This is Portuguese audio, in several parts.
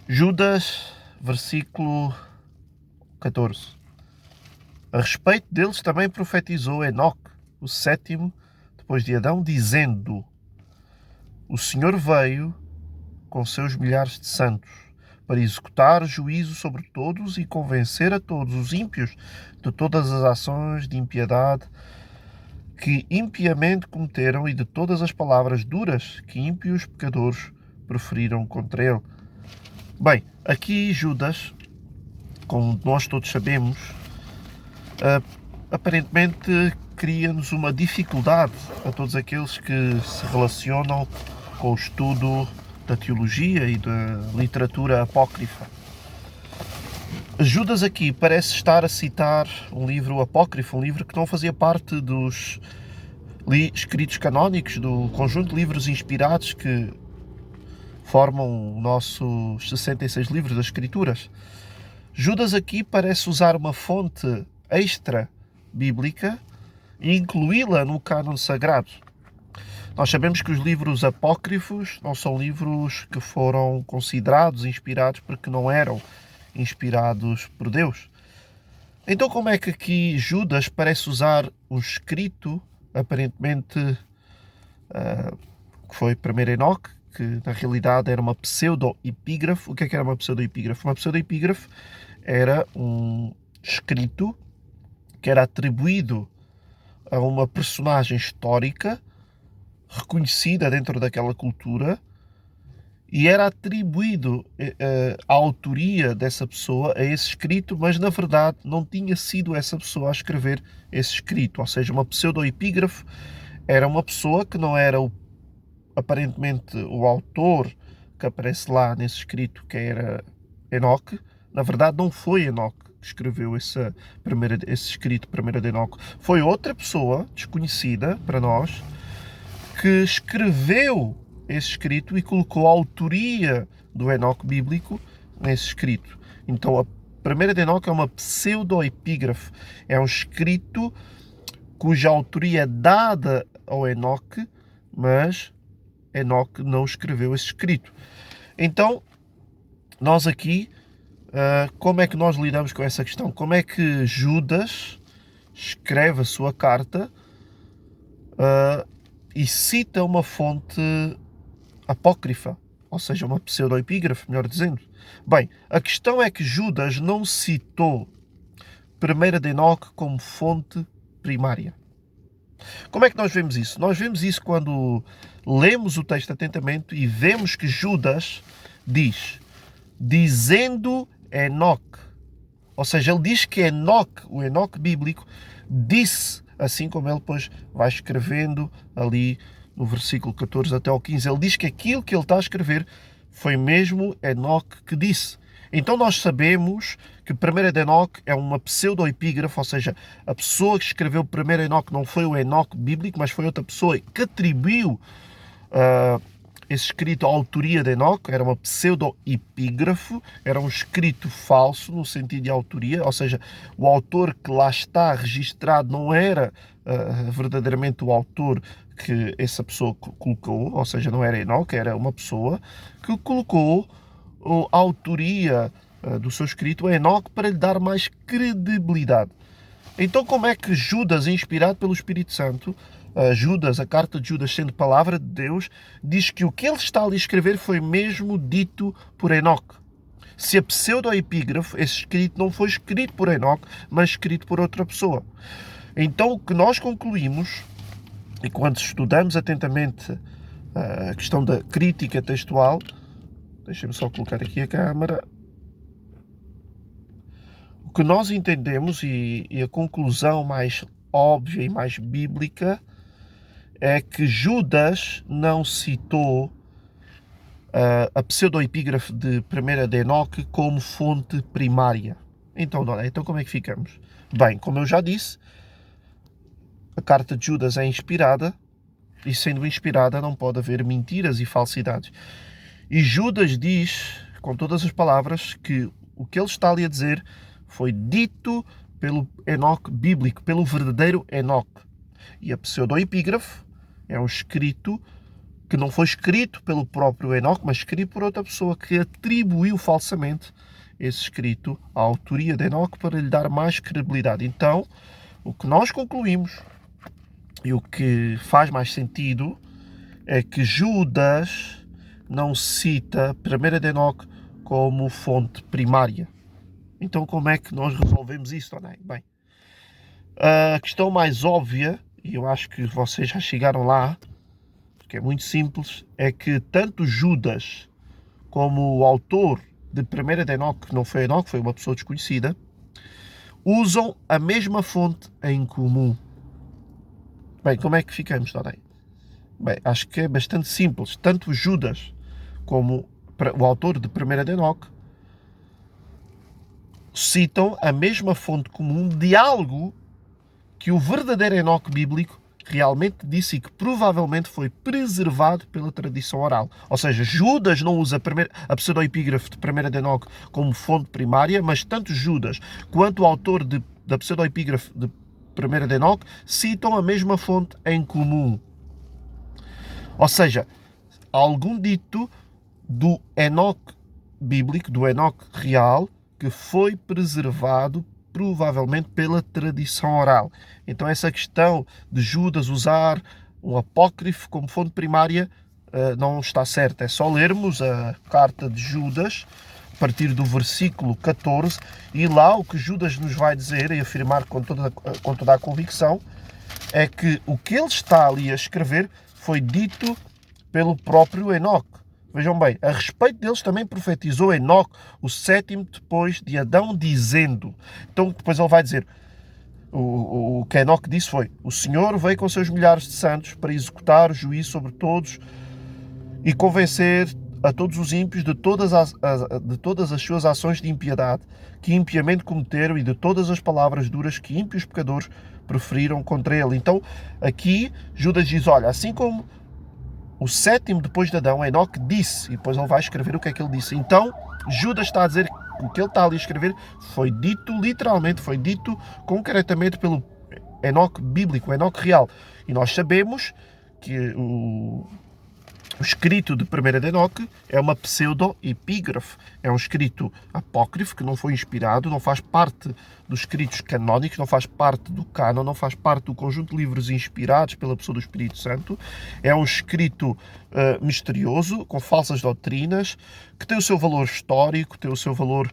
Judas, versículo 14. A respeito deles também profetizou Enoque, o sétimo, depois de Adão, dizendo: O Senhor veio com seus milhares de santos para executar juízo sobre todos e convencer a todos os ímpios de todas as ações de impiedade que impiamente cometeram e de todas as palavras duras que ímpios pecadores proferiram contra ele. Bem, aqui Judas, como nós todos sabemos, aparentemente cria-nos uma dificuldade a todos aqueles que se relacionam com o estudo da teologia e da literatura apócrifa. Judas aqui parece estar a citar um livro apócrifo, um livro que não fazia parte dos escritos canónicos, do conjunto de livros inspirados que formam os nossos 66 livros das Escrituras. Judas aqui parece usar uma fonte extra bíblica e incluí-la no cânon sagrado. Nós sabemos que os livros apócrifos não são livros que foram considerados inspirados porque não eram inspirados por Deus. Então como é que aqui Judas parece usar um escrito, aparentemente, que foi primeiro Enoque, que na realidade era uma pseudo-epígrafe. O que é que era uma pseudo-epígrafe? Uma pseudo-epígrafe era um escrito que era atribuído a uma personagem histórica reconhecida dentro daquela cultura e era atribuído a autoria dessa pessoa a esse escrito, mas na verdade não tinha sido essa pessoa a escrever esse escrito. Ou seja, uma pseudo-epígrafe era uma pessoa que não era aparentemente o autor que aparece lá nesse escrito, que era Enoque. Na verdade não foi Enoque que escreveu esse escrito primeiro de Enoque. Foi outra pessoa desconhecida para nós que escreveu esse escrito e colocou a autoria do Enoque bíblico nesse escrito. Então a primeira de Enoque é uma pseudo-epígrafe. É um escrito cuja autoria é dada ao Enoque, mas Enoque não escreveu esse escrito. Então, nós aqui, como é que nós lidamos com essa questão? Como é que Judas escreve a sua carta e cita uma fonte apócrifa, ou seja, uma pseudo-epígrafe, melhor dizendo? Bem, a questão é que Judas não citou 1 de Enoque como fonte primária. Como é que nós vemos isso? Nós vemos isso quando lemos o texto atentamente e vemos que Judas diz, dizendo Enoque. Ou seja, ele diz que Enoque, o Enoque bíblico, disse, assim como ele depois vai escrevendo ali no versículo 14 até ao 15. Ele diz que aquilo que ele está a escrever foi mesmo Enoque que disse. Então nós sabemos que 1 de Enoque é uma pseudo-epígrafe, ou seja, a pessoa que escreveu o 1 Enoque não foi o Enoque bíblico, mas foi outra pessoa que atribuiu esse escrito à autoria de Enoque. Era uma pseudo-epígrafe, era um escrito falso no sentido de autoria, ou seja, o autor que lá está registrado não era verdadeiramente o autor que essa pessoa colocou, ou seja, não era Enoque, era uma pessoa que colocou a autoria do seu escrito a Enoque para lhe dar mais credibilidade. Então como é que Judas, inspirado pelo Espírito Santo, Judas, a carta de Judas sendo palavra de Deus, diz que o que ele está ali a escrever foi mesmo dito por Enoque? Se a pseudo-epígrafe, esse escrito não foi escrito por Enoque, mas escrito por outra pessoa. Então o que nós concluímos, e quando estudamos atentamente a questão da crítica textual, deixem-me só colocar aqui a câmera. O que nós entendemos e a conclusão mais óbvia e mais bíblica é que Judas não citou a pseudo-epígrafe de 1 de Enoque como fonte primária. Então como é que ficamos? Bem, como eu já disse, a carta de Judas é inspirada e, sendo inspirada, não pode haver mentiras e falsidades. E Judas diz, com todas as palavras, que o que ele está ali a dizer foi dito pelo Enoque bíblico, pelo verdadeiro Enoque. E a pseudo-epígrafe é um escrito que não foi escrito pelo próprio Enoque, mas escrito por outra pessoa que atribuiu falsamente esse escrito à autoria de Enoque para lhe dar mais credibilidade. Então, o que nós concluímos e o que faz mais sentido é que Judas não cita 1 de Enoque como fonte primária. Então, como é que nós resolvemos isso, não é? Bem, a questão mais óbvia, e eu acho que vocês já chegaram lá, que é muito simples, é que tanto Judas como o autor de 1 de Enoque, que não foi Enoque, foi uma pessoa desconhecida, usam a mesma fonte em comum. Bem, como é que ficamos, Dodei? Bem, acho que é bastante simples. Tanto Judas como o autor de 1 de Enoque citam a mesma fonte comum de algo que o verdadeiro Enoque bíblico realmente disse e que provavelmente foi preservado pela tradição oral. Ou seja, Judas não usa a pseudoepígrafe de 1 de Enoque como fonte primária, mas tanto Judas quanto o autor da pseudoepígrafe de 1 de Enoque citam a mesma fonte em comum. Ou seja, algum dito do Enoque bíblico, do Enoque real, que foi preservado provavelmente pela tradição oral. Então essa questão de Judas usar um apócrifo como fonte primária não está certa. É só lermos a carta de Judas, a partir do versículo 14, e lá o que Judas nos vai dizer e afirmar com toda a convicção é que o que ele está ali a escrever foi dito pelo próprio Enoque. Vejam bem, a respeito deles também profetizou Enoque, o sétimo depois de Adão, dizendo. Então depois ele vai dizer, o que Enoque disse foi: o Senhor veio com seus milhares de santos para executar o juízo sobre todos e convencer a todos os ímpios de todas as suas ações de impiedade que impiamente cometeram e de todas as palavras duras que ímpios pecadores proferiram contra ele. Então aqui Judas diz, olha, assim como o sétimo depois de Adão, Enoque disse, e depois ele vai escrever o que é que ele disse. Então, Judas está a dizer que o que ele está ali a escrever foi dito literalmente, foi dito concretamente pelo Enoque bíblico, o Enoque real. E nós sabemos que o escrito de 1 de Enoque é uma pseudo-epígrafe. É um escrito apócrifo que não foi inspirado, não faz parte dos escritos canónicos, não faz parte do cânon, não faz parte do conjunto de livros inspirados pela pessoa do Espírito Santo. É um escrito misterioso, com falsas doutrinas, que tem o seu valor histórico, tem o seu valor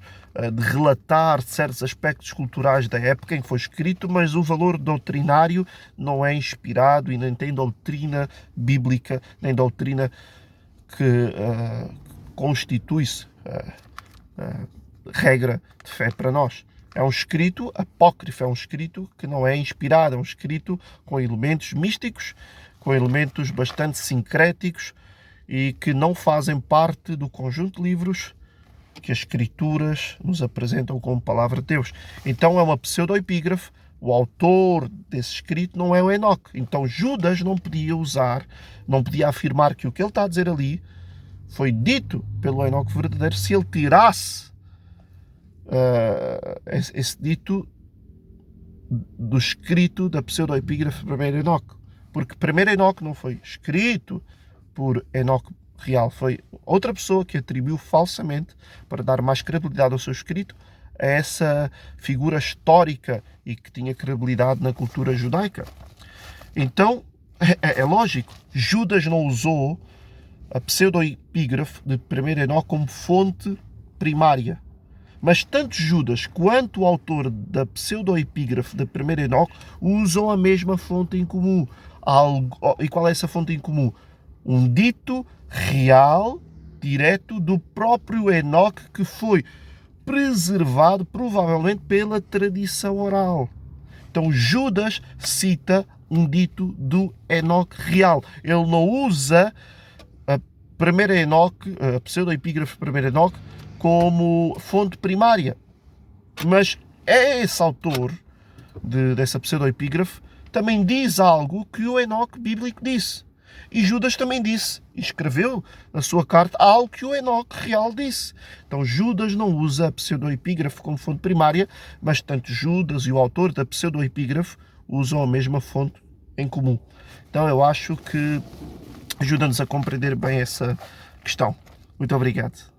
de relatar certos aspectos culturais da época em que foi escrito, mas o valor doutrinário não é inspirado e nem tem doutrina bíblica, nem doutrina que constitui-se regra de fé para nós. É um escrito apócrifo, é um escrito que não é inspirado, é um escrito com elementos místicos, com elementos bastante sincréticos e que não fazem parte do conjunto de livros que as Escrituras nos apresentam como palavra de Deus. Então é uma pseudoepígrafe. O autor desse escrito não é o Enoque. Então Judas não podia afirmar que o que ele está a dizer ali foi dito pelo Enoque verdadeiro se ele tirasse esse dito do escrito da pseudoepígrafe de 1 Enoque. Porque 1 Enoque não foi escrito por Enoque real, foi outra pessoa que atribuiu falsamente, para dar mais credibilidade ao seu escrito, a essa figura histórica e que tinha credibilidade na cultura judaica. Então, é lógico, Judas não usou a pseudoepígrafe de 1 Enoque como fonte primária. Mas tanto Judas quanto o autor da pseudoepígrafe de 1 Enoque usam a mesma fonte em comum. E qual é essa fonte em comum? Um dito real, direto do próprio Enoque, que foi preservado provavelmente pela tradição oral. Então Judas cita um dito do Enoque real. Ele não usa a pseudoepígrafe de 1 Enoque como fonte primária. Mas esse autor dessa pseudoepígrafe também diz algo que o Enoque bíblico disse. E Judas também disse, e escreveu na sua carta algo que o Enoque real disse. Então Judas não usa a pseudoepígrafe como fonte primária, mas tanto Judas e o autor da pseudoepígrafe usam a mesma fonte em comum. Então eu acho que ajuda-nos a compreender bem essa questão. Muito obrigado.